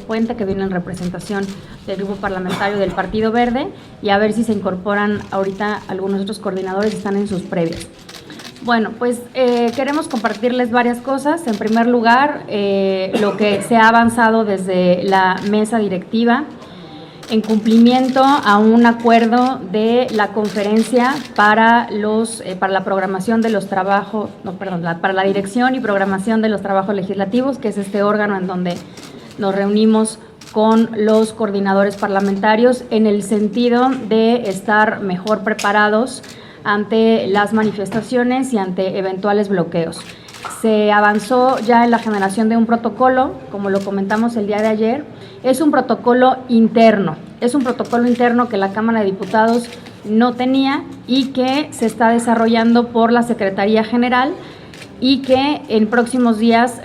Puente, que viene en representación del grupo parlamentario del Partido Verde, y a ver si se incorporan ahorita algunos otros coordinadores que están en sus previas. Bueno, pues queremos compartirles varias cosas. En primer lugar, lo que se ha avanzado desde la mesa directiva en cumplimiento a un acuerdo de la conferencia para la programación de los trabajos, para la dirección y programación de los trabajos legislativos, que es este órgano en donde nos reunimos con los coordinadores parlamentarios en el sentido de estar mejor preparados ante las manifestaciones y ante eventuales bloqueos. Se avanzó ya en la generación de un protocolo, como lo comentamos el día de ayer. Es un protocolo interno que la Cámara de Diputados no tenía y que se está desarrollando por la Secretaría General, y que en próximos días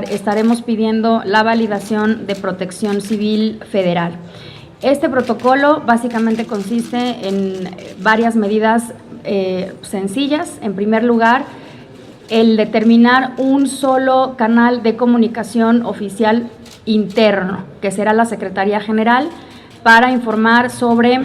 estaremos pidiendo la validación de Protección Civil Federal. Este protocolo básicamente consiste en varias medidas sencillas. En primer lugar, el determinar un solo canal de comunicación oficial interno, que será la Secretaría General, para informar sobre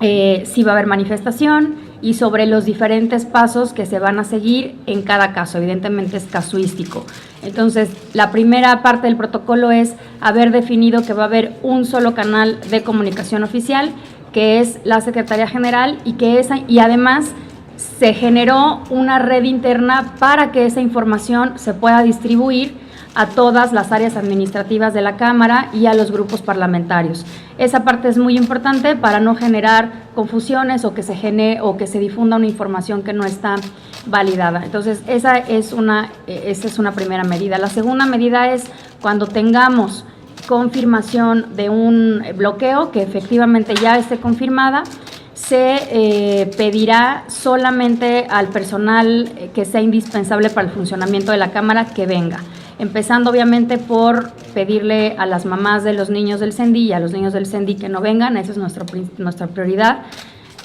si va a haber manifestación y sobre los diferentes pasos que se van a seguir en cada caso. Evidentemente es casuístico. Entonces, la primera parte del protocolo es haber definido que va a haber un solo canal de comunicación oficial, que es la Secretaría General, y además se generó una red interna para que esa información se pueda distribuir a todas las áreas administrativas de la Cámara y a los grupos parlamentarios. Esa parte es muy importante para no generar confusiones o que se difunda una información que no está validada. Entonces, esa es una primera medida. La segunda medida es cuando tengamos confirmación de un bloqueo, que efectivamente ya esté confirmada, se pedirá solamente al personal que sea indispensable para el funcionamiento de la Cámara que venga. Empezando obviamente por pedirle a las mamás de los niños del CENDI y a los niños del CENDI que no vengan. Esa es nuestra prioridad,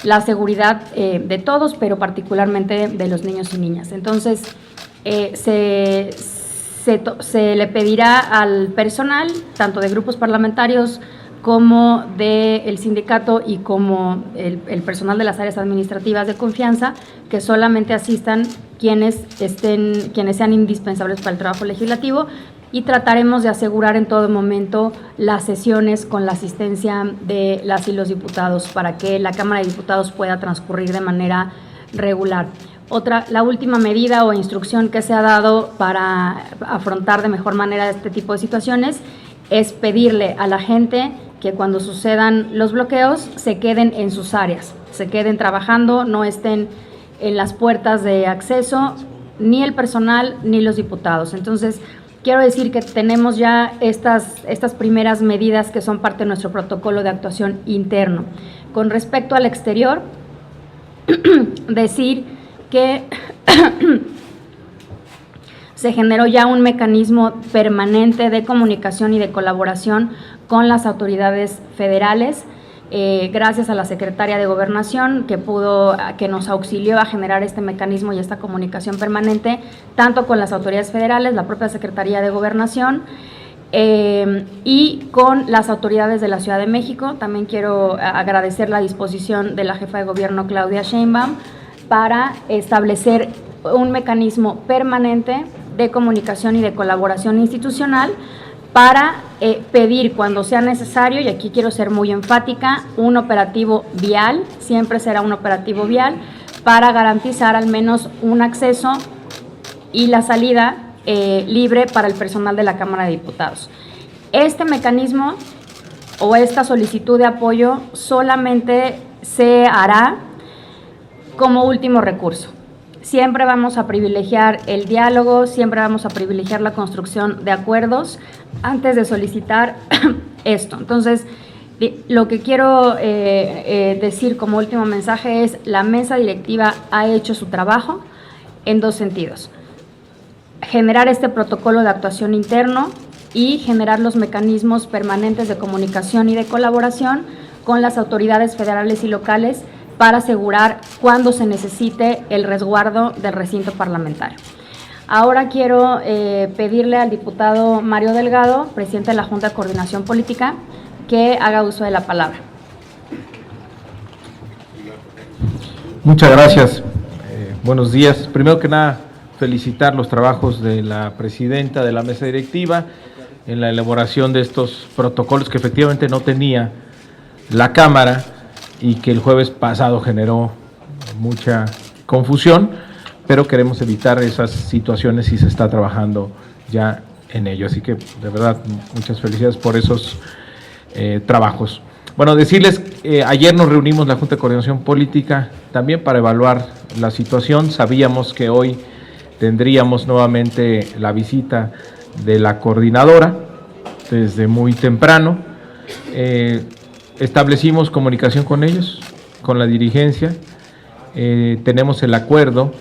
la seguridad de todos, pero particularmente de los niños y niñas. Entonces, se le pedirá al personal, tanto de grupos parlamentarios como del sindicato y como el personal de las áreas administrativas de confianza, que solamente asistan quienes sean indispensables para el trabajo legislativo, y trataremos de asegurar en todo momento las sesiones con la asistencia de las y los diputados para que la Cámara de Diputados pueda transcurrir de manera regular. La última medida o instrucción que se ha dado para afrontar de mejor manera este tipo de situaciones es pedirle a la gente que cuando sucedan los bloqueos se queden en sus áreas, se queden trabajando, no estén en las puertas de acceso, ni el personal ni los diputados. Entonces, quiero decir que tenemos ya estas primeras medidas que son parte de nuestro protocolo de actuación interno. Con respecto al exterior, decir que se generó ya un mecanismo permanente de comunicación y de colaboración con las autoridades federales, gracias a la secretaria de Gobernación que nos auxilió a generar este mecanismo y esta comunicación permanente, tanto con las autoridades federales, la propia Secretaría de Gobernación, y con las autoridades de la Ciudad de México. También quiero agradecer la disposición de la jefa de gobierno, Claudia Sheinbaum, para establecer un mecanismo permanente de comunicación y de colaboración institucional para pedir cuando sea necesario, y aquí quiero ser muy enfática, un operativo vial, siempre será un operativo vial, para garantizar al menos un acceso y la salida libre para el personal de la Cámara de Diputados. Este mecanismo o esta solicitud de apoyo solamente se hará como último recurso. Siempre vamos a privilegiar el diálogo, siempre vamos a privilegiar la construcción de acuerdos antes de solicitar esto. Entonces, lo que quiero decir como último mensaje es: la mesa directiva ha hecho su trabajo en dos sentidos: generar este protocolo de actuación interno y generar los mecanismos permanentes de comunicación y de colaboración con las autoridades federales y locales para asegurar cuando se necesite el resguardo del recinto parlamentario. Ahora quiero pedirle al diputado Mario Delgado, presidente de la Junta de Coordinación Política, que haga uso de la palabra. Muchas gracias. Buenos días. Primero que nada, felicitar los trabajos de la presidenta de la mesa directiva en la elaboración de estos protocolos que efectivamente no tenía la Cámara y que el jueves pasado generó mucha confusión, pero queremos evitar esas situaciones y se está trabajando ya en ello. Así que, de verdad, muchas felicidades por esos trabajos. Bueno, decirles, ayer nos reunimos la Junta de Coordinación Política también para evaluar la situación. Sabíamos que hoy tendríamos nuevamente la visita de la coordinadora desde muy temprano. Establecimos comunicación con ellos, con la dirigencia. Tenemos el acuerdo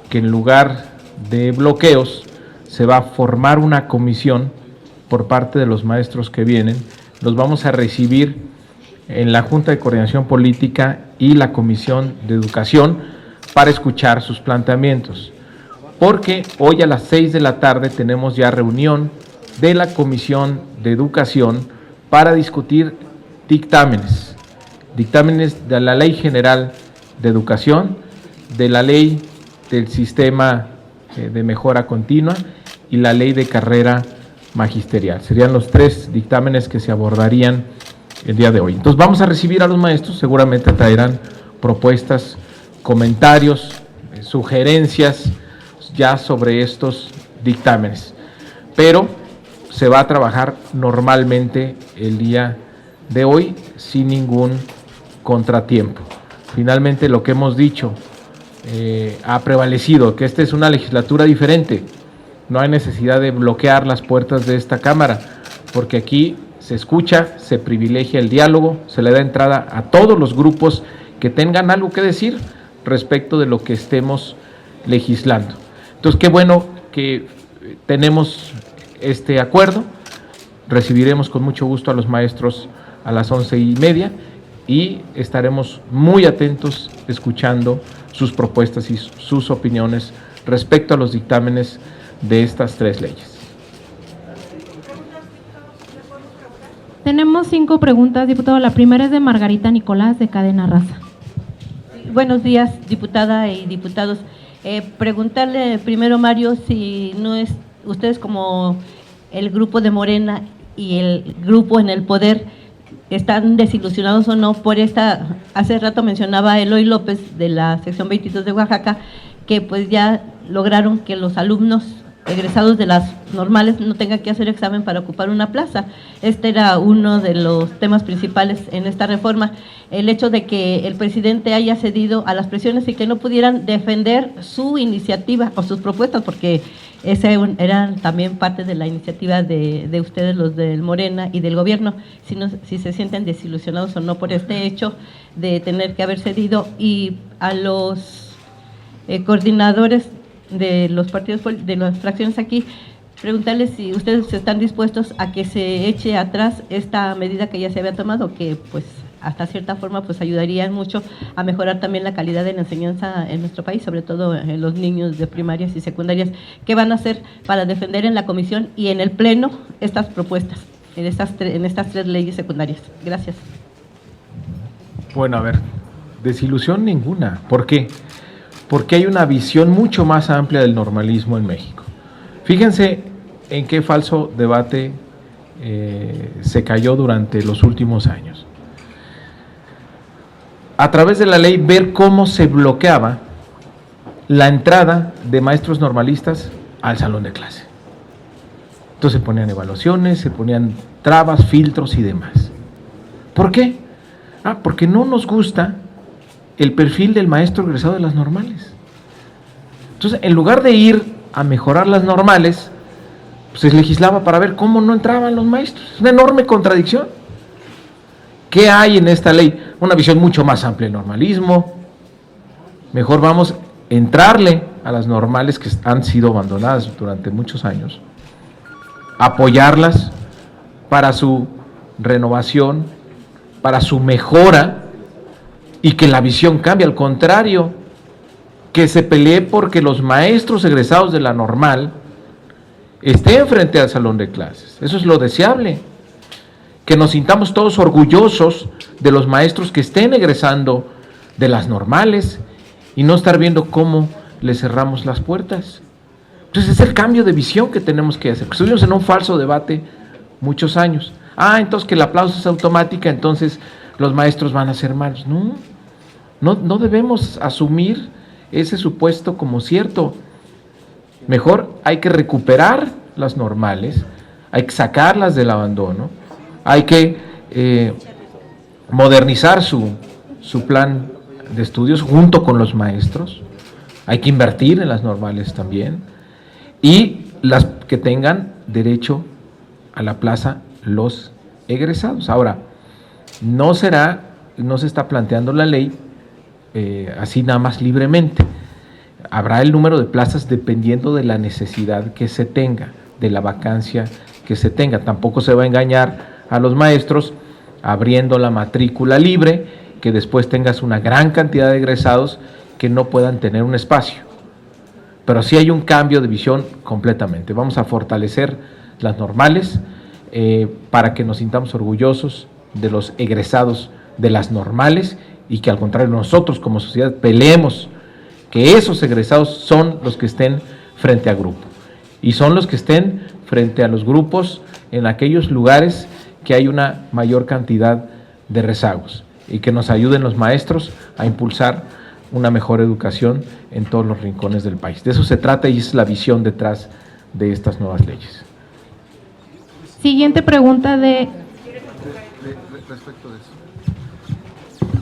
que en lugar de bloqueos se va a formar una comisión por parte de los maestros que vienen. Los vamos a recibir en la Junta de Coordinación Política y la Comisión de Educación para escuchar sus planteamientos, porque hoy a las 6 de la tarde tenemos ya reunión de la Comisión de Educación para discutir dictámenes de la Ley General de Educación, de la Ley del Sistema de Mejora Continua y la Ley de Carrera Magisterial. Serían los 3 dictámenes que se abordarían el día de hoy. Entonces vamos a recibir a los maestros, seguramente traerán propuestas, comentarios, sugerencias ya sobre estos dictámenes, pero se va a trabajar normalmente el día de hoy sin ningún contratiempo. Finalmente, lo que hemos dicho ha prevalecido, que esta es una legislatura diferente. No hay necesidad de bloquear las puertas de esta Cámara, porque aquí se escucha, se privilegia el diálogo, se le da entrada a todos los grupos que tengan algo que decir respecto de lo que estemos legislando. Entonces, qué bueno que tenemos este acuerdo. Recibiremos con mucho gusto a los maestros a las 11:30 y estaremos muy atentos escuchando sus propuestas y sus opiniones respecto a los dictámenes de estas 3 leyes. Tenemos 5 preguntas, diputado. La primera es de Margarita Nicolás, de Cadena Raza. Buenos días, diputada y diputados. Preguntarle primero, Mario, si no es ustedes como el grupo de Morena y el grupo en el poder están desilusionados o no por esta. Hace rato mencionaba Eloy López de la sección 22 de Oaxaca, que pues ya lograron que los alumnos egresados de las normales no tengan que hacer examen para ocupar una plaza. Este era uno de los temas principales en esta reforma, el hecho de que el presidente haya cedido a las presiones y que no pudieran defender su iniciativa o sus propuestas, porque ese eran también parte de la iniciativa de ustedes, los del Morena y del gobierno, si se sienten desilusionados o no por este hecho de tener que haber cedido. Y a los coordinadores de los partidos, de las fracciones aquí, preguntarles si ustedes están dispuestos a que se eche atrás esta medida que ya se había tomado, que pues hasta cierta forma pues ayudaría mucho a mejorar también la calidad de la enseñanza en nuestro país, sobre todo en los niños de primarias y secundarias. ¿Qué van a hacer para defender en la comisión y en el pleno estas propuestas, en estas 3 leyes secundarias? Gracias. Bueno, a ver, desilusión ninguna. ¿Por qué? Porque hay una visión mucho más amplia del normalismo en México. Fíjense en qué falso debate se cayó durante los últimos años. A través de la ley, ver cómo se bloqueaba la entrada de maestros normalistas al salón de clase. Entonces se ponían evaluaciones, se ponían trabas, filtros y demás. ¿Por qué? Porque no nos gusta el perfil del maestro egresado de las normales. Entonces, en lugar de ir a mejorar las normales, pues se legislaba para ver cómo no entraban los maestros. Es una enorme contradicción. ¿Qué hay en esta ley? Una visión mucho más amplia del normalismo. Mejor vamos a entrarle a las normales que han sido abandonadas durante muchos años, apoyarlas para su renovación, para su mejora, y que la visión cambie. Al contrario, que se pelee porque los maestros egresados de la normal estén frente al salón de clases. Eso es lo deseable. Que nos sintamos todos orgullosos de los maestros que estén egresando de las normales y no estar viendo cómo les cerramos las puertas. Entonces es el cambio de visión que tenemos que hacer. Estuvimos en un falso debate muchos años. Entonces que el aplauso es automática, entonces los maestros van a ser malos. No debemos asumir ese supuesto como cierto. Mejor hay que recuperar las normales, hay que sacarlas del abandono, hay que modernizar su plan de estudios junto con los maestros, hay que invertir en las normales también, y las que tengan derecho a la plaza los egresados. Ahora, no se está planteando la ley así nada más libremente. Habrá el número de plazas dependiendo de la necesidad que se tenga, de la vacancia que se tenga. Tampoco se va a engañar a los maestros abriendo la matrícula libre, que después tengas una gran cantidad de egresados que no puedan tener un espacio. Pero sí hay un cambio de visión completamente. Vamos a fortalecer las normales para que nos sintamos orgullosos de los egresados de las normales y que al contrario nosotros como sociedad peleemos que esos egresados son los que estén frente a grupo y son los que estén frente a los grupos en aquellos lugares que hay una mayor cantidad de rezagos y que nos ayuden los maestros a impulsar una mejor educación en todos los rincones del país. De eso se trata y es la visión detrás de estas nuevas leyes. Siguiente pregunta de... Respecto de eso.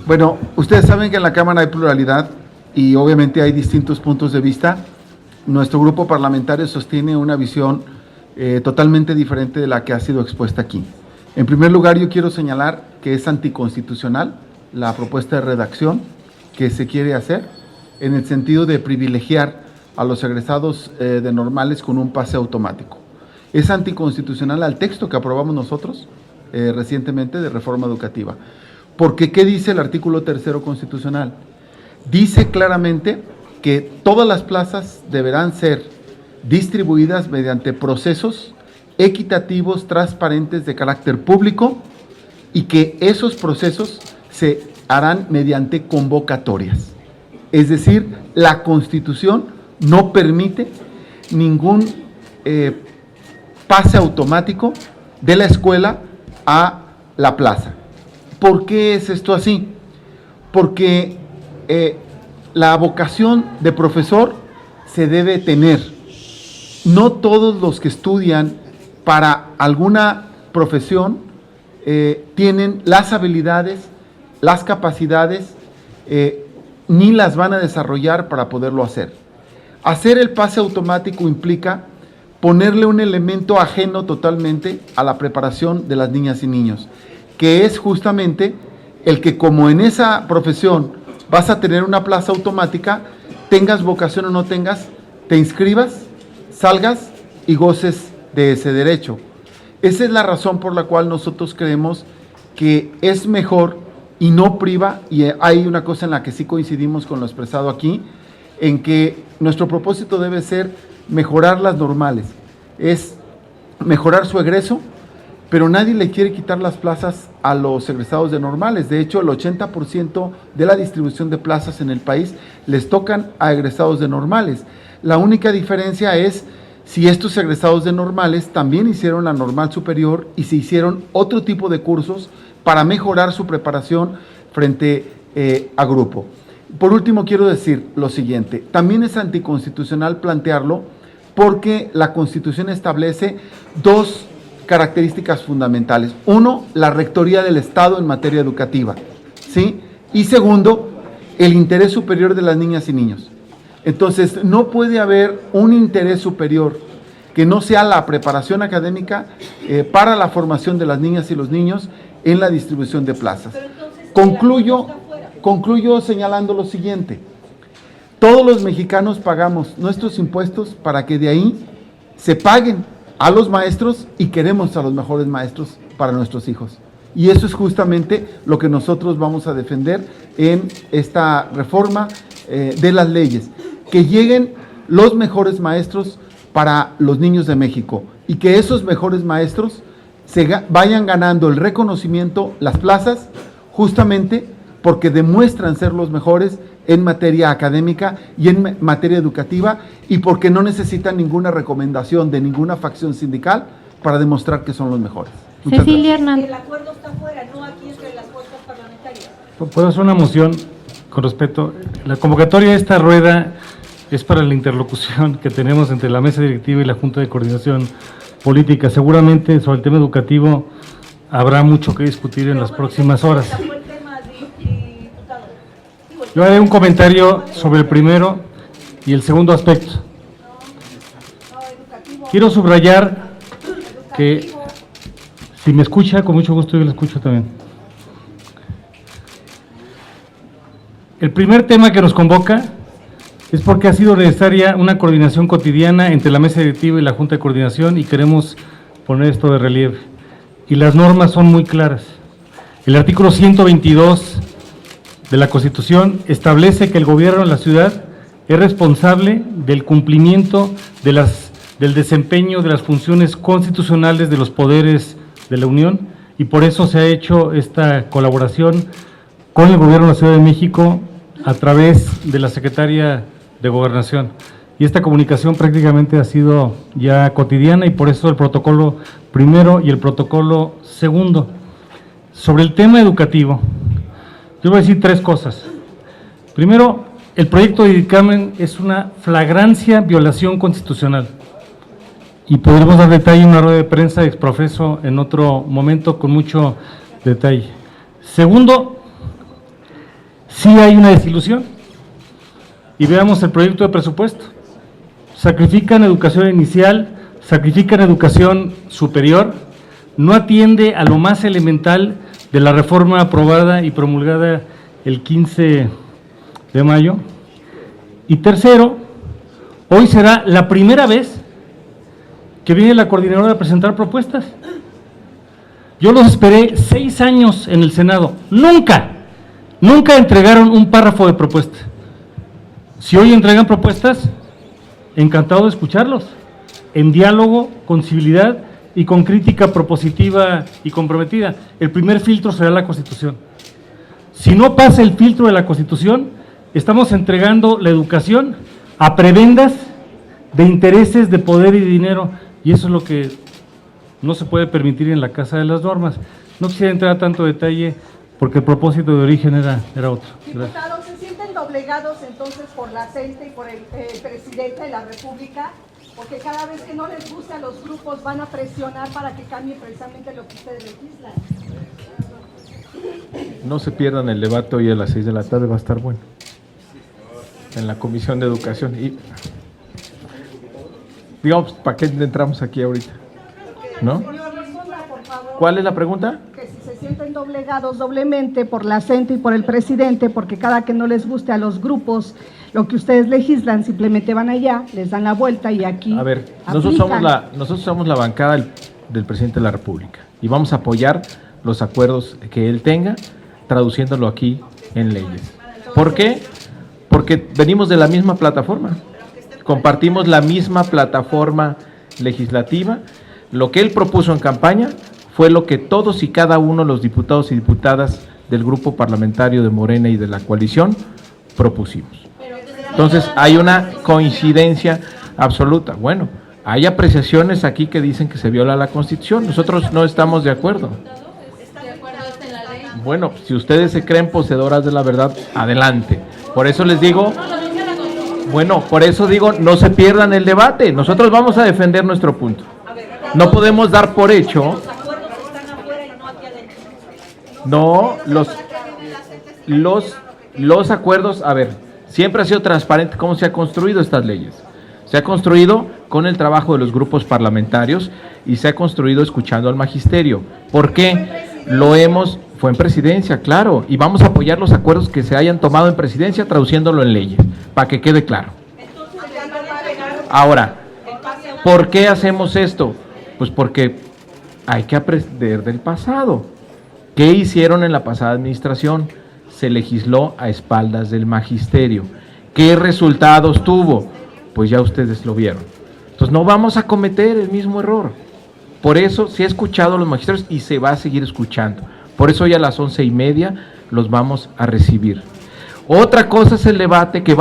Bueno, ustedes saben que en la Cámara hay pluralidad y obviamente hay distintos puntos de vista. Nuestro grupo parlamentario sostiene una visión totalmente diferente de la que ha sido expuesta aquí. En primer lugar, yo quiero señalar que es anticonstitucional la propuesta de redacción que se quiere hacer en el sentido de privilegiar a los egresados de normales con un pase automático. Es anticonstitucional al texto que aprobamos nosotros recientemente de reforma educativa. Porque, ¿qué dice el artículo 3º constitucional? Dice claramente que todas las plazas deberán ser distribuidas mediante procesos equitativos, transparentes, de carácter público, y que esos procesos se harán mediante convocatorias. Es decir, la Constitución no permite ningún pase automático de la escuela a la plaza. ¿Por qué es esto así? Porque la vocación de profesor se debe tener. No todos los que estudian para alguna profesión tienen las habilidades, las capacidades, ni las van a desarrollar para poderlo hacer. Hacer el pase automático implica ponerle un elemento ajeno totalmente a la preparación de las niñas y niños, que es justamente el que, como en esa profesión vas a tener una plaza automática, tengas vocación o no tengas, te inscribas, salgas y goces de ese derecho. Esa es la razón por la cual nosotros creemos que es mejor y no priva, y hay una cosa en la que sí coincidimos con lo expresado aquí, en que nuestro propósito debe ser mejorar las normales, es mejorar su egreso, pero nadie le quiere quitar las plazas a los egresados de normales. De hecho, el 80% de la distribución de plazas en el país les tocan a egresados de normales. La única diferencia es si estos egresados de normales también hicieron la normal superior y se hicieron otro tipo de cursos para mejorar su preparación frente a grupo. Por último, quiero decir lo siguiente: también es anticonstitucional plantearlo porque la Constitución establece dos características fundamentales. Uno, la rectoría del Estado en materia educativa, ¿sí? Y segundo, el interés superior de las niñas y niños. Entonces, no puede haber un interés superior que no sea la preparación académica para la formación de las niñas y los niños en la distribución de plazas. Concluyo señalando lo siguiente: todos los mexicanos pagamos nuestros impuestos para que de ahí se paguen a los maestros y queremos a los mejores maestros para nuestros hijos. Y eso es justamente lo que nosotros vamos a defender en esta reforma de las leyes, que lleguen los mejores maestros para los niños de México y que esos mejores maestros vayan ganando el reconocimiento, las plazas, justamente porque demuestran ser los mejores en materia académica y en materia educativa, y porque no necesitan ninguna recomendación de ninguna facción sindical para demostrar que son los mejores. Muchas Cecilia gracias. Hernández. El acuerdo está fuera, no aquí entre las fuerzas parlamentarias. ¿Puedo hacer una moción con respecto? La convocatoria de esta rueda es para la interlocución que tenemos entre la mesa directiva y la Junta de Coordinación Política. Seguramente sobre el tema educativo habrá mucho que discutir en las próximas horas. Yo haré un comentario sobre el primero y el segundo aspecto. Quiero subrayar que, si me escucha, con mucho gusto yo le escucho también. El primer tema que nos convoca es porque ha sido necesaria una coordinación cotidiana entre la mesa directiva y la Junta de Coordinación, y queremos poner esto de relieve. Y las normas son muy claras. El artículo 122 de la Constitución establece que el gobierno de la ciudad es responsable del cumplimiento del desempeño de las funciones constitucionales de los poderes de la Unión, y por eso se ha hecho esta colaboración con el gobierno de la Ciudad de México a través de la Secretaría de Gobernación. Y esta comunicación prácticamente ha sido ya cotidiana, y por eso el protocolo primero y el protocolo segundo. Sobre el tema educativo, yo voy a decir tres cosas. Primero, el proyecto de dictamen es una flagrancia violación constitucional, y podremos dar detalle en una rueda de prensa exprofeso en otro momento con mucho detalle. Segundo, sí hay una desilusión, y veamos el proyecto de presupuesto. Sacrifican educación inicial, sacrifican educación superior, no atiende a lo más elemental de la reforma aprobada y promulgada el 15 de mayo. Y tercero, hoy será la primera vez que viene la coordinadora a presentar propuestas. Yo los esperé 6 años en el Senado, nunca entregaron un párrafo de propuesta. Si hoy entregan propuestas, encantado de escucharlos, en diálogo, con civilidad y con crítica propositiva y comprometida. El primer filtro será la Constitución. Si no pasa el filtro de la Constitución, estamos entregando la educación a prebendas de intereses de poder y de dinero, y eso es lo que no se puede permitir en la Casa de las Normas. No quisiera entrar a tanto detalle porque el propósito de origen era otro. Gracias. Diputados, ¿se sienten doblegados entonces por la CENTE y por el presidente de la República? Porque cada vez que no les gusta a los grupos van a presionar para que cambie precisamente lo que ustedes legislan. No se pierdan el debate hoy a las 6 de la tarde, va a estar bueno, en la Comisión de Educación. Y digamos, ¿para qué entramos aquí ahorita? ¿No? ¿Cuál es la pregunta? Que si se sienten doblegados doblemente por la CENTE y por el presidente, porque cada que no les guste a los grupos lo que ustedes legislan, simplemente van allá, les dan la vuelta y aquí a ver, nosotros somos la bancada del presidente de la República, y vamos a apoyar los acuerdos que él tenga, traduciéndolo aquí en leyes. ¿Por qué? Porque venimos de la misma plataforma, compartimos la misma plataforma legislativa. Lo que él propuso en campaña fue lo que todos y cada uno de los diputados y diputadas del grupo parlamentario de Morena y de la coalición propusimos. Entonces hay una coincidencia absoluta. Bueno, hay apreciaciones aquí que dicen que se viola la Constitución. Nosotros no estamos de acuerdo. Bueno, si ustedes se creen poseedoras de la verdad, adelante. Por eso les digo, bueno, por eso digo, no se pierdan el debate. Nosotros vamos a defender nuestro punto. No podemos dar por hecho. No, los acuerdos, a ver, siempre ha sido transparente cómo se ha construido estas leyes. Se ha construido con el trabajo de los grupos parlamentarios y se ha construido escuchando al magisterio. ¿Por qué? Fue en presidencia, claro, y vamos a apoyar los acuerdos que se hayan tomado en presidencia traduciéndolo en leyes, para que quede claro. Ahora, ¿por qué hacemos esto? Pues porque hay que aprender del pasado. ¿Qué hicieron en la pasada administración? Se legisló a espaldas del magisterio. ¿Qué resultados tuvo? Pues ya ustedes lo vieron. Entonces no vamos a cometer el mismo error. Por eso se ha escuchado a los magistrados y se va a seguir escuchando. Por eso hoy a las 11:30 los vamos a recibir. Otra cosa es el debate que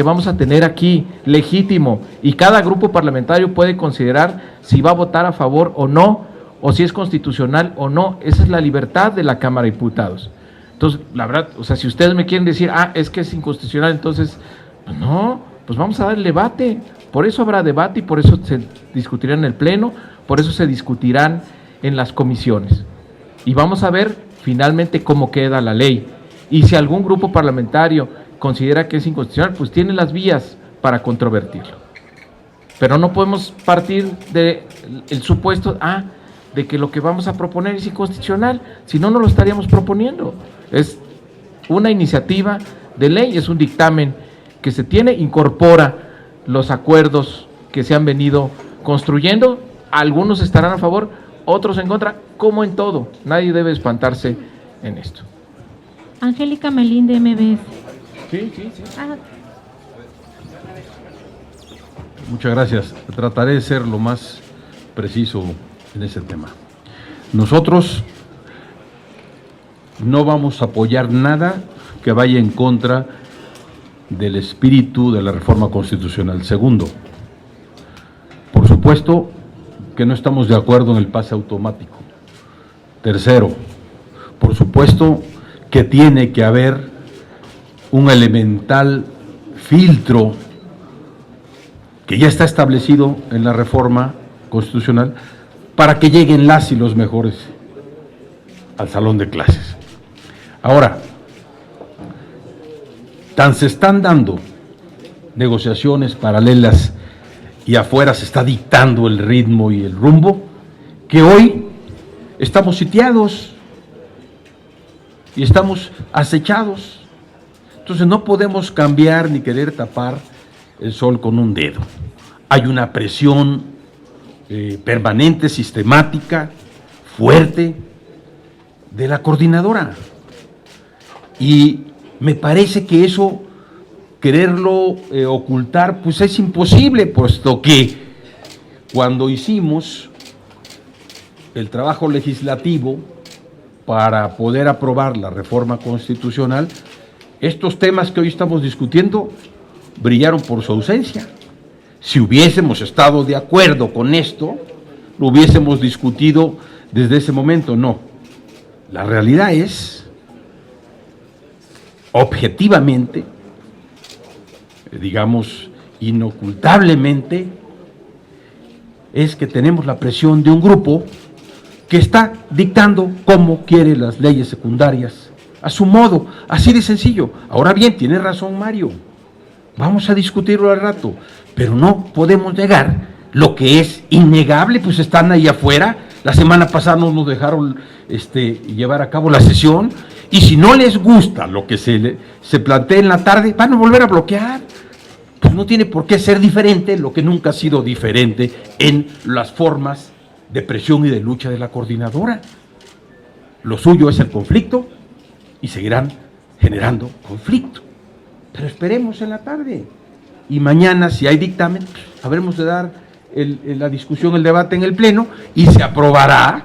vamos a tener aquí, legítimo, y cada grupo parlamentario puede considerar si va a votar a favor o no, o si es constitucional o no. Esa es la libertad de la Cámara de Diputados. Entonces, la verdad, o sea, si ustedes me quieren decir, es que es inconstitucional, entonces, pues no, pues vamos a dar el debate. Por eso habrá debate y por eso se discutirá en el Pleno, por eso se discutirán en las comisiones. Y vamos a ver finalmente cómo queda la ley. Y si algún grupo parlamentario considera que es inconstitucional, pues tiene las vías para controvertirlo. Pero no podemos partir del supuesto, de que lo que vamos a proponer es inconstitucional, si no, no lo estaríamos proponiendo. Es una iniciativa de ley, es un dictamen que se tiene, incorpora los acuerdos que se han venido construyendo, algunos estarán a favor, otros en contra, como en todo, nadie debe espantarse en esto. Angélica Melín, de MBS. Sí. Muchas gracias. Trataré de ser lo más preciso en ese tema. Nosotros no vamos a apoyar nada que vaya en contra del espíritu de la reforma constitucional. Segundo, por supuesto que no estamos de acuerdo en el pase automático. Tercero, por supuesto que tiene que haber un elemental filtro que ya está establecido en la reforma constitucional para que lleguen las y los mejores al salón de clases. Ahora, tan se están dando negociaciones paralelas y afuera se está dictando el ritmo y el rumbo, que hoy estamos sitiados y estamos acechados. Entonces no podemos cambiar ni querer tapar el sol con un dedo. Hay una presión permanente, sistemática, fuerte de la coordinadora. Y me parece que eso, quererlo ocultar, pues es imposible, puesto que cuando hicimos el trabajo legislativo para poder aprobar la reforma constitucional, estos temas que hoy estamos discutiendo brillaron por su ausencia. Si hubiésemos estado de acuerdo con esto, lo hubiésemos discutido desde ese momento. No. La realidad es, objetivamente, digamos, inocultablemente, es que tenemos la presión de un grupo que está dictando cómo quiere las leyes secundarias, a su modo, así de sencillo. Ahora bien, tiene razón Mario, vamos a discutirlo al rato, pero no podemos negar lo que es innegable, pues están ahí afuera. La semana pasada no nos dejaron llevar a cabo la sesión, y si no les gusta lo que se plantea en la tarde, van a volver a bloquear. Pues no tiene por qué ser diferente lo que nunca ha sido diferente en las formas de presión y de lucha de la coordinadora. Lo suyo es el conflicto y seguirán generando conflicto. Pero esperemos en la tarde. Y mañana, si hay dictamen, habremos de dar la discusión, el debate en el Pleno, y se aprobará,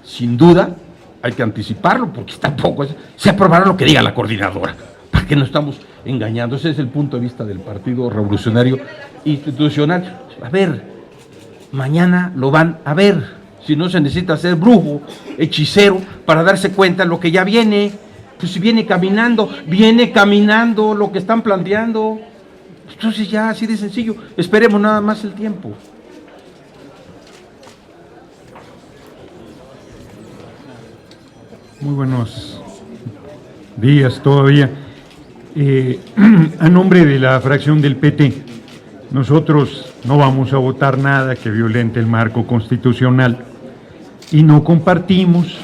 sin duda, hay que anticiparlo, porque tampoco se aprobará lo que diga la coordinadora, para que no estamos engañando. Ese es el punto de vista del Partido Revolucionario Institucional. A ver, mañana lo van a ver, si no se necesita ser brujo, hechicero, para darse cuenta de lo que ya viene. Pues si viene caminando lo que están planteando. Entonces ya, así de sencillo, esperemos nada más el tiempo. Muy buenos días todavía. A nombre de la fracción del PT, nosotros no vamos a votar nada que violente el marco constitucional y no compartimos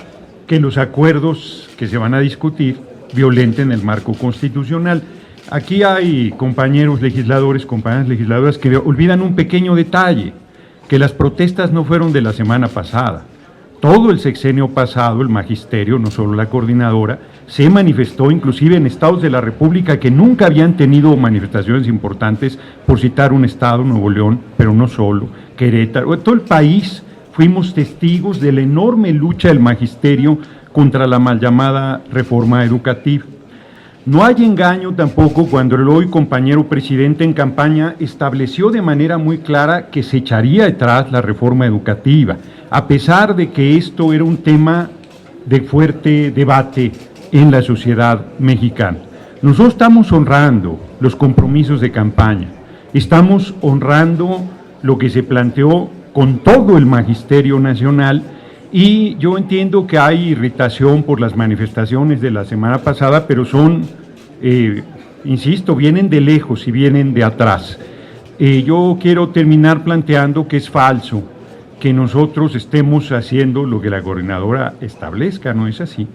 que los acuerdos que se van a discutir violenten el marco constitucional. Aquí hay compañeros legisladores, compañeras legisladoras que olvidan un pequeño detalle, que las protestas no fueron de la semana pasada, todo el sexenio pasado, el magisterio, no solo la coordinadora, se manifestó inclusive en estados de la República que nunca habían tenido manifestaciones importantes, por citar un estado, Nuevo León, pero no solo, Querétaro, todo el país fuimos testigos de la enorme lucha del magisterio contra la mal llamada reforma educativa. No hay engaño tampoco cuando el hoy compañero presidente en campaña estableció de manera muy clara que se echaría detrás la reforma educativa, a pesar de que esto era un tema de fuerte debate en la sociedad mexicana. Nosotros estamos honrando los compromisos de campaña, estamos honrando lo que se planteó con todo el magisterio nacional, y yo entiendo que hay irritación por las manifestaciones de la semana pasada, pero son, insisto, vienen de lejos y vienen de atrás. Yo quiero terminar planteando que es falso que nosotros estemos haciendo lo que la coordinadora establezca, no es así.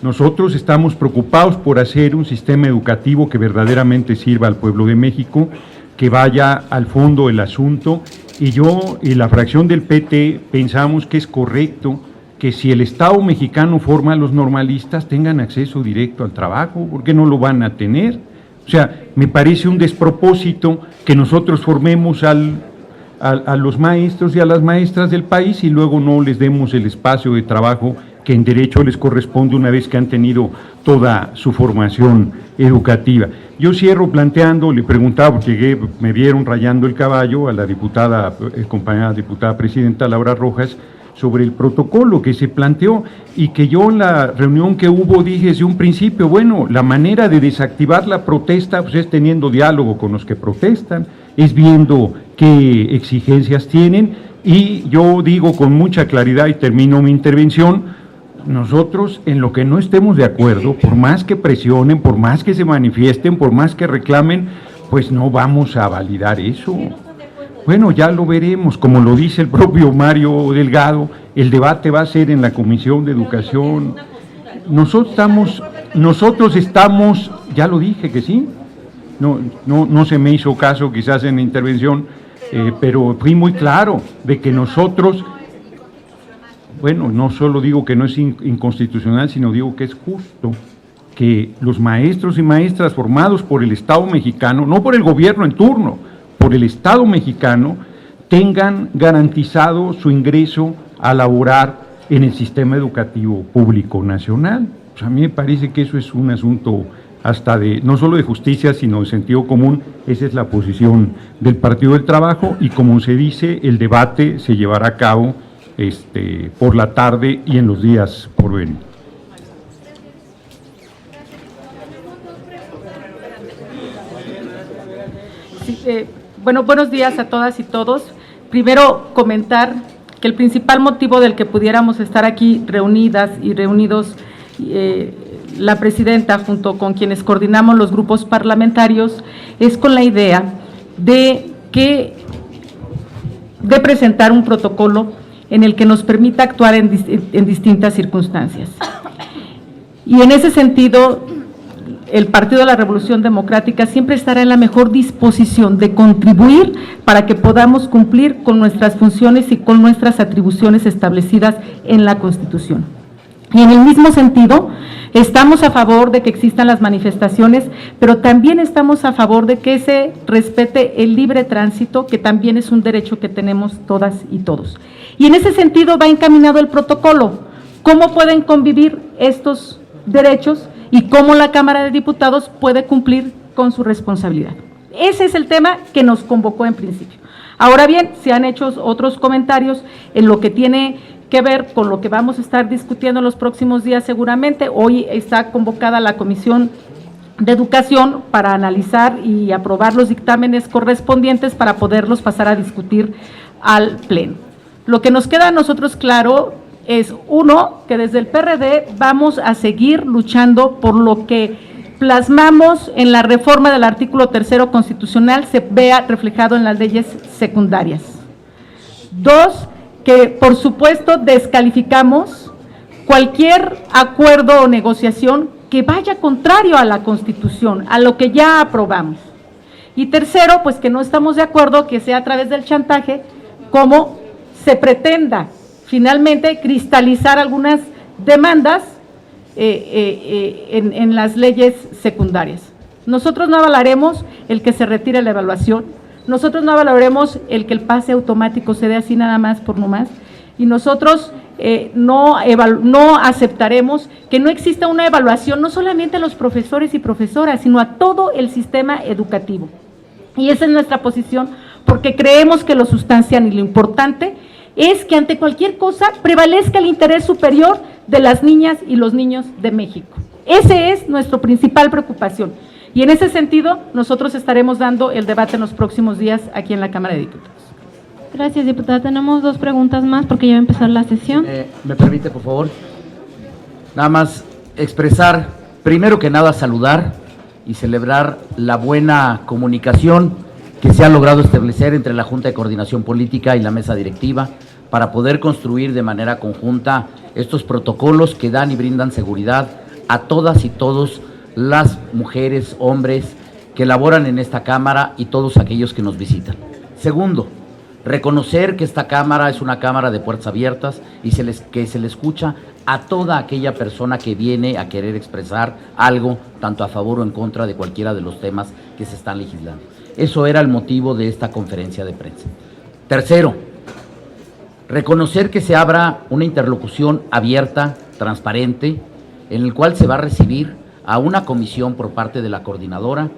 Nosotros estamos preocupados por hacer un sistema educativo que verdaderamente sirva al pueblo de México, que vaya al fondo del asunto, y yo y la fracción del PT pensamos que es correcto que si el Estado mexicano forma a los normalistas tengan acceso directo al trabajo, ¿por qué no lo van a tener? O sea, me parece un despropósito que nosotros formemos a los maestros y a las maestras del país y luego no les demos el espacio de trabajo que en derecho les corresponde una vez que han tenido toda su formación educativa. Yo cierro planteando, le preguntaba, porque llegué, me vieron rayando el caballo a la diputada, compañera diputada presidenta Laura Rojas, sobre el protocolo que se planteó, y que yo en la reunión que hubo dije desde un principio, bueno, la manera de desactivar la protesta pues es teniendo diálogo con los que protestan, es viendo qué exigencias tienen, y yo digo con mucha claridad y termino mi intervención, nosotros en lo que no estemos de acuerdo, por más que presionen, por más que se manifiesten, por más que reclamen, pues no vamos a validar eso. Bueno, ya lo veremos, como lo dice el propio Mario Delgado, el debate va a ser en la Comisión de Educación. Nosotros estamos, ya lo dije que sí, no se me hizo caso quizás en la intervención, pero fui muy claro de que nosotros, bueno, no solo digo que no es inconstitucional, sino digo que es justo que los maestros y maestras formados por el Estado mexicano, no por el gobierno en turno, por el Estado mexicano, tengan garantizado su ingreso a laborar en el sistema educativo público nacional. Pues a mí me parece que eso es un asunto hasta de, no solo de justicia, sino de sentido común. Esa es la posición del Partido del Trabajo, y como se dice, el debate se llevará a cabo por la tarde y en los días por venir. Sí, bueno, buenos días a todas y todos. Primero, comentar que el principal motivo del que pudiéramos estar aquí reunidas y reunidos la presidenta junto con quienes coordinamos los grupos parlamentarios es con la idea de presentar un protocolo en el que nos permita actuar en distintas circunstancias. Y en ese sentido, el Partido de la Revolución Democrática siempre estará en la mejor disposición de contribuir para que podamos cumplir con nuestras funciones y con nuestras atribuciones establecidas en la Constitución. Y en el mismo sentido, estamos a favor de que existan las manifestaciones, pero también estamos a favor de que se respete el libre tránsito, que también es un derecho que tenemos todas y todos. Y en ese sentido va encaminado el protocolo. ¿Cómo pueden convivir estos derechos y cómo la Cámara de Diputados puede cumplir con su responsabilidad? Ese es el tema que nos convocó en principio. Ahora bien, se han hecho otros comentarios en lo que tiene que ver con lo que vamos a estar discutiendo en los próximos días seguramente. Hoy está convocada la Comisión de Educación para analizar y aprobar los dictámenes correspondientes para poderlos pasar a discutir al Pleno. Lo que nos queda a nosotros claro es, uno, que desde el PRD vamos a seguir luchando por lo que plasmamos en la reforma del artículo 3º constitucional, se vea reflejado en las leyes secundarias. Dos, que por supuesto descalificamos cualquier acuerdo o negociación que vaya contrario a la Constitución, a lo que ya aprobamos. Y tercero, pues que no estamos de acuerdo que sea a través del chantaje como se pretenda finalmente cristalizar algunas demandas en las leyes secundarias. Nosotros no avalaremos el que se retire la evaluación, nosotros no avalaremos el que el pase automático se dé así nada más por nomás, y nosotros no aceptaremos que no exista una evaluación no solamente a los profesores y profesoras, sino a todo el sistema educativo. Y esa es nuestra posición, porque creemos que lo sustancial y lo importante es que ante cualquier cosa prevalezca el interés superior de las niñas y los niños de México. Esa es nuestra principal preocupación. Y en ese sentido, nosotros estaremos dando el debate en los próximos días aquí en la Cámara de Diputados. Gracias, diputada. Tenemos 2 preguntas más porque ya va a empezar la sesión. ¿Me permite, por favor? Nada más expresar, primero que nada, saludar y celebrar la buena comunicación que se ha logrado establecer entre la Junta de Coordinación Política y la mesa directiva para poder construir de manera conjunta estos protocolos que dan y brindan seguridad a todas y todos las mujeres, hombres que laboran en esta Cámara y todos aquellos que nos visitan. Segundo, reconocer que esta Cámara es una Cámara de puertas abiertas y que se le escucha a toda aquella persona que viene a querer expresar algo, tanto a favor o en contra de cualquiera de los temas que se están legislando. Eso era el motivo de esta conferencia de prensa. Tercero, reconocer que se abra una interlocución abierta, transparente, en el cual se va a recibir a una comisión por parte de la coordinadora,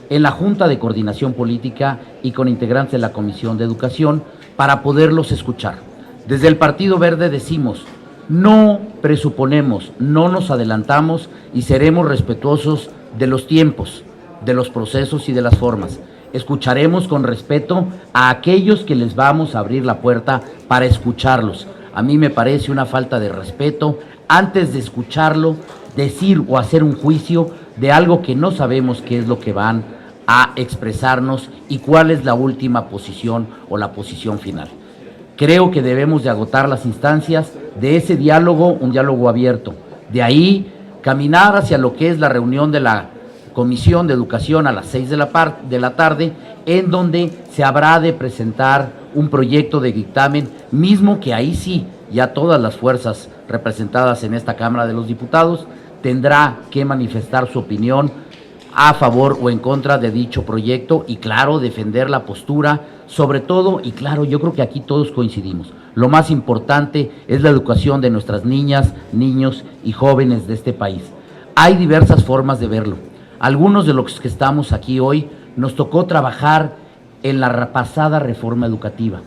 en la Junta de Coordinación Política y con integrantes de la Comisión de Educación para poderlos escuchar. Desde el Partido Verde decimos, no presuponemos, no nos adelantamos y seremos respetuosos de los tiempos, de los procesos y de las formas. Escucharemos con respeto a aquellos que les vamos a abrir la puerta para escucharlos. A mí me parece una falta de respeto, antes de escucharlo, decir o hacer un juicio de algo que no sabemos qué es lo que van a expresarnos y cuál es la última posición o la posición final. Creo que debemos de agotar las instancias de ese diálogo, un diálogo abierto. De ahí, caminar hacia lo que es la reunión de la Comisión de Educación a las 6 de la tarde, en donde se habrá de presentar un proyecto de dictamen, mismo que ahí sí, ya todas las fuerzas representadas en esta Cámara de los Diputados tendrá que manifestar su opinión a favor o en contra de dicho proyecto y, claro, defender la postura, sobre todo, y claro, yo creo que aquí todos coincidimos. Lo más importante es la educación de nuestras niñas, niños y jóvenes de este país. Hay diversas formas de verlo. Algunos de los que estamos aquí hoy nos tocó trabajar en la pasada reforma educativa.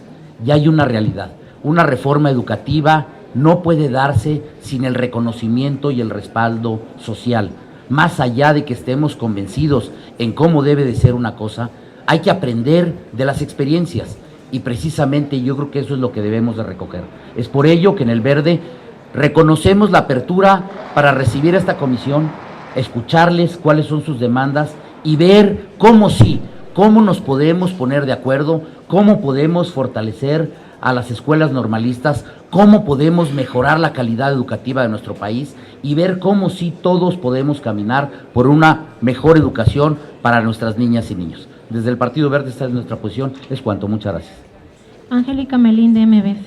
Ya hay una realidad. Una reforma educativa no puede darse sin el reconocimiento y el respaldo social. Más allá de que estemos convencidos en cómo debe de ser una cosa, hay que aprender de las experiencias y precisamente yo creo que eso es lo que debemos de recoger. Es por ello que en el Verde reconocemos la apertura para recibir a esta comisión, escucharles cuáles son sus demandas y ver cómo nos podemos poner de acuerdo, cómo podemos fortalecer a las escuelas normalistas, cómo podemos mejorar la calidad educativa de nuestro país y ver cómo sí todos podemos caminar por una mejor educación para nuestras niñas y niños. Desde el Partido Verde esta es nuestra posición. Es cuanto. Muchas gracias. Angélica Melín, de MBS.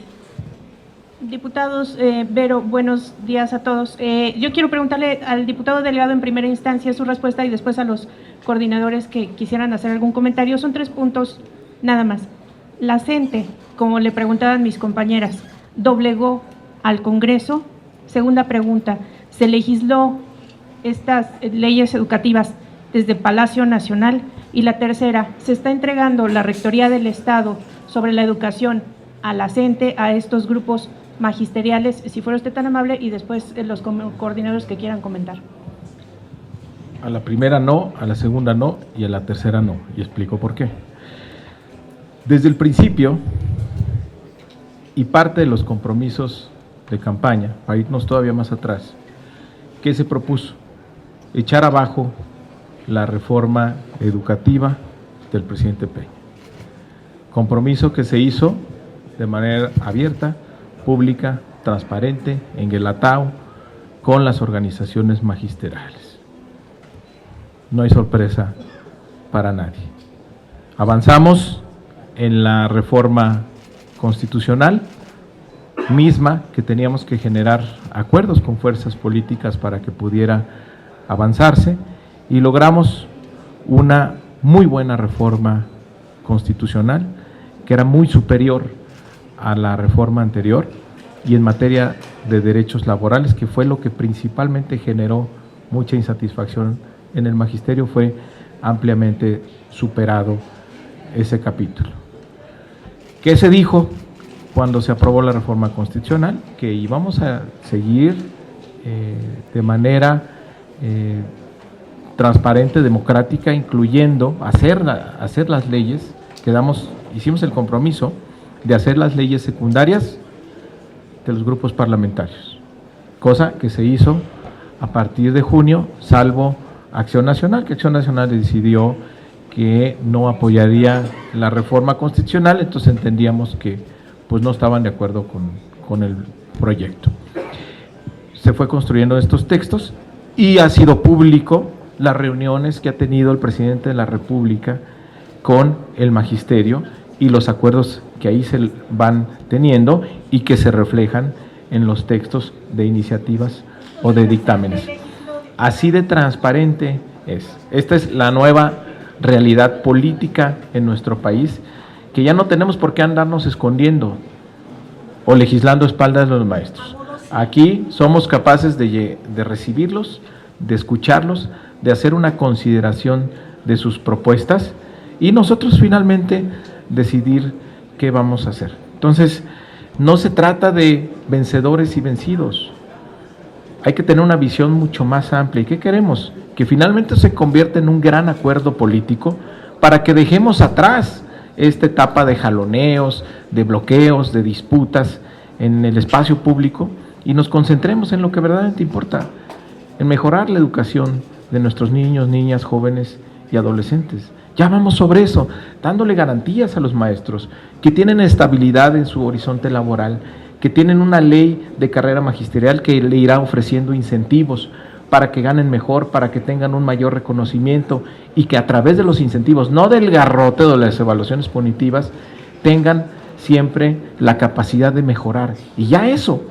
Diputados, Vero, buenos días a todos. Yo quiero preguntarle al diputado delegado en primera instancia su respuesta y después a los coordinadores que quisieran hacer algún comentario. Son 3 puntos nada más. La CENTE, como le preguntaban mis compañeras, doblegó al Congreso. Segunda pregunta, ¿se legisló estas leyes educativas desde Palacio Nacional? Y la tercera, ¿se está entregando la Rectoría del Estado sobre la educación a la CENTE, a estos grupos magisteriales? Si fuera usted tan amable, y después los coordinadores que quieran comentar. A la primera no, a la segunda no y a la tercera no. Y explico por qué. Desde el principio, y parte de los compromisos de campaña, para irnos todavía más atrás, ¿qué se propuso? Echar abajo la reforma educativa del presidente Peña. Compromiso que se hizo de manera abierta, pública, transparente, en Guelatao, con las organizaciones magisteriales. No hay sorpresa para nadie. Avanzamos en la reforma constitucional, misma que teníamos que generar acuerdos con fuerzas políticas para que pudiera avanzarse, y logramos una muy buena reforma constitucional que era muy superior a la reforma anterior, y en materia de derechos laborales, que fue lo que principalmente generó mucha insatisfacción en el magisterio, fue ampliamente superado ese capítulo. ¿Qué se dijo cuando se aprobó la reforma constitucional? Que íbamos a seguir de manera transparente, democrática, incluyendo hacer las leyes. Hicimos el compromiso de hacer las leyes secundarias de los grupos parlamentarios, cosa que se hizo a partir de junio, salvo Acción Nacional, que Acción Nacional decidió que no apoyaría la reforma constitucional, entonces entendíamos que pues no estaban de acuerdo con el proyecto. Se fue construyendo estos textos y ha sido público las reuniones que ha tenido el presidente de la República con el magisterio y los acuerdos que ahí se van teniendo y que se reflejan en los textos de iniciativas o de dictámenes. Así de transparente es. Esta es la nueva realidad política en nuestro país, que ya no tenemos por qué andarnos escondiendo o legislando a espaldas de los maestros. Aquí somos capaces de recibirlos, de escucharlos, de hacer una consideración de sus propuestas y nosotros finalmente decidir qué vamos a hacer. Entonces, no se trata de vencedores y vencidos. Hay que tener una visión mucho más amplia. ¿Y qué queremos? Que finalmente se convierta en un gran acuerdo político para que dejemos atrás esta etapa de jaloneos, de bloqueos, de disputas en el espacio público y nos concentremos en lo que verdaderamente importa, en mejorar la educación de nuestros niños, niñas, jóvenes y adolescentes. Ya vamos sobre eso, dándole garantías a los maestros que tienen estabilidad en su horizonte laboral, que tienen una ley de carrera magisterial que le irá ofreciendo incentivos para que ganen mejor, para que tengan un mayor reconocimiento y que a través de los incentivos, no del garrote o de las evaluaciones punitivas, tengan siempre la capacidad de mejorar. Y ya eso,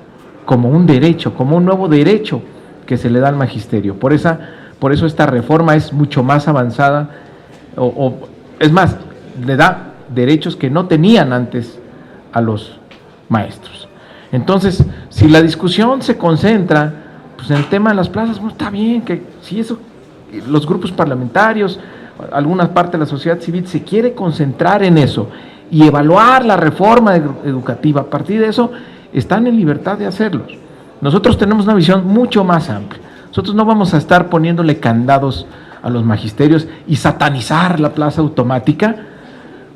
como un derecho, como un nuevo derecho que se le da al magisterio. Por eso esta reforma es mucho más avanzada, es más, le da derechos que no tenían antes a los maestros. Entonces, si la discusión se concentra pues en el tema de las plazas, bueno, está bien, que si eso, los grupos parlamentarios, alguna parte de la sociedad civil se quiere concentrar en eso y evaluar la reforma educativa, a partir de eso, están en libertad de hacerlos. Nosotros tenemos una visión mucho más amplia. Nosotros no vamos a estar poniéndole candados a los magisterios y satanizar la plaza automática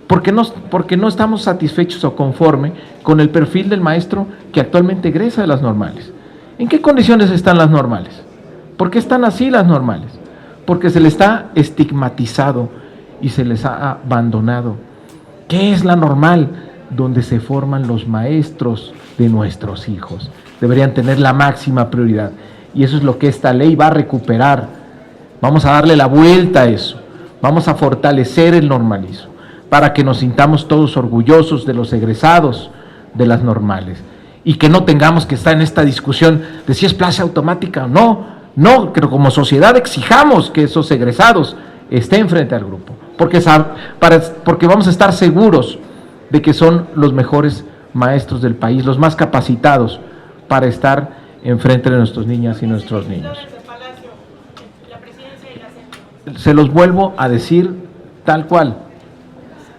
porque no estamos satisfechos o conforme con el perfil del maestro que actualmente egresa de las normales. ¿En qué condiciones están las normales? ¿Por qué están así las normales? Porque se les está estigmatizado y se les ha abandonado. ¿Qué es la normal? Donde se forman los maestros de nuestros hijos. Deberían tener la máxima prioridad. Y eso es lo que esta ley va a recuperar. Vamos a darle la vuelta a eso. Vamos a fortalecer el normalismo para que nos sintamos todos orgullosos de los egresados de las normales y que no tengamos que estar en esta discusión de si es plaza automática o no. No, pero como sociedad exijamos que esos egresados estén frente al grupo, porque vamos a estar seguros de que son los mejores maestros del país, los más capacitados para estar enfrente de nuestras niñas y nuestros niños. Se los vuelvo a decir tal cual.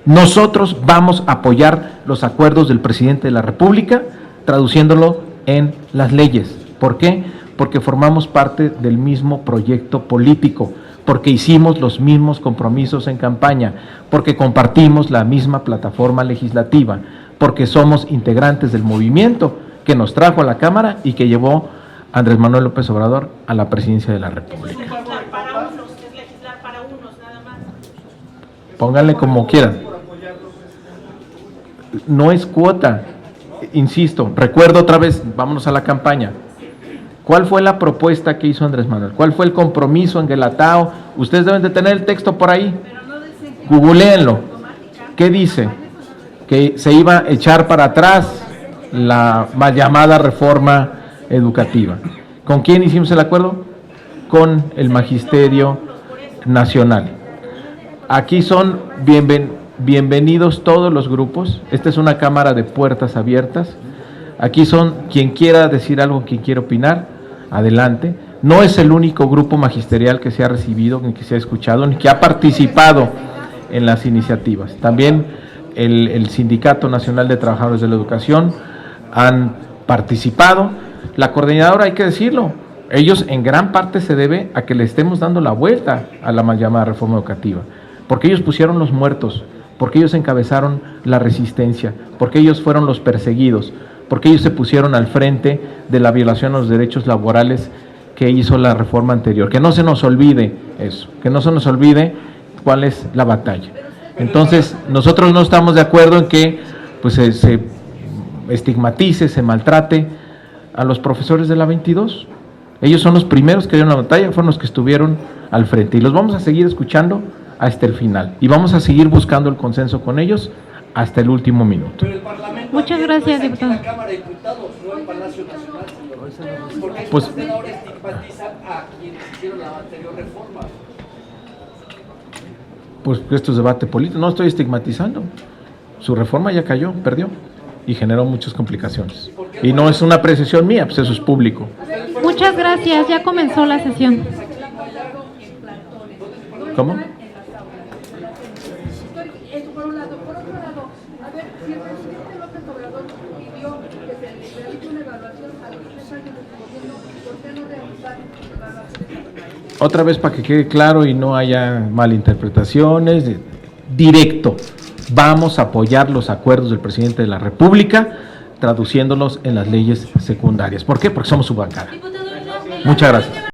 Nosotros vamos a apoyar los acuerdos del presidente de la República, traduciéndolo en las leyes. ¿Por qué? Porque formamos parte del mismo proyecto político, porque hicimos los mismos compromisos en campaña, porque compartimos la misma plataforma legislativa, porque somos integrantes del movimiento que nos trajo a la Cámara y que llevó a Andrés Manuel López Obrador a la presidencia de la República. Pónganle como quieran. No es cuota, insisto, recuerdo otra vez, vámonos a la campaña. ¿Cuál fue la propuesta que hizo Andrés Manuel? ¿Cuál fue el compromiso en Guelatao? Ustedes deben de tener el texto por ahí. Googleenlo. ¿Qué dice? Que se iba a echar para atrás la mal llamada reforma educativa. ¿Con quién hicimos el acuerdo? Con el Magisterio Nacional. Aquí son bienvenidos todos los grupos. Esta es una cámara de puertas abiertas. Aquí son quien quiera decir algo, quien quiera opinar, adelante. No es el único grupo magisterial que se ha recibido, ni que se ha escuchado, ni que ha participado en las iniciativas. También el Sindicato Nacional de Trabajadores de la Educación han participado. La coordinadora, hay que decirlo, ellos en gran parte se debe a que le estemos dando la vuelta a la mal llamada reforma educativa, porque ellos pusieron los muertos, porque ellos encabezaron la resistencia, porque ellos fueron los perseguidos, porque ellos se pusieron al frente de la violación a los derechos laborales que hizo la reforma anterior. Que no se nos olvide eso, que no se nos olvide cuál es la batalla. Entonces, nosotros no estamos de acuerdo en que pues, se estigmatice, se maltrate a los profesores de la 22. Ellos son los primeros que dieron la batalla, fueron los que estuvieron al frente. Y los vamos a seguir escuchando hasta el final. Y vamos a seguir buscando el consenso con ellos hasta el último minuto. Muchas gracias, diputado. La Cámara de Diputados, no el Palacio Nacional. Porque Pues, usted ahora estigmatiza a quienes hicieron la anterior reforma. Pues esto es debate político, no estoy estigmatizando. Su reforma ya cayó, perdió y generó muchas complicaciones. Y no es una apreciación mía, pues eso es público. Muchas gracias, ya comenzó la sesión. ¿Cómo? Eso por un lado. Por otro lado, a ver, si el presidente López Obrador pidió que se realice una evaluación a los 3 años de su gobierno, ¿por qué no realizar evaluaciones? Otra vez para que quede claro y no haya malinterpretaciones, directo. Vamos a apoyar los acuerdos del presidente de la República, traduciéndolos en las leyes secundarias. ¿Por qué? Porque somos su bancada. Muchas gracias.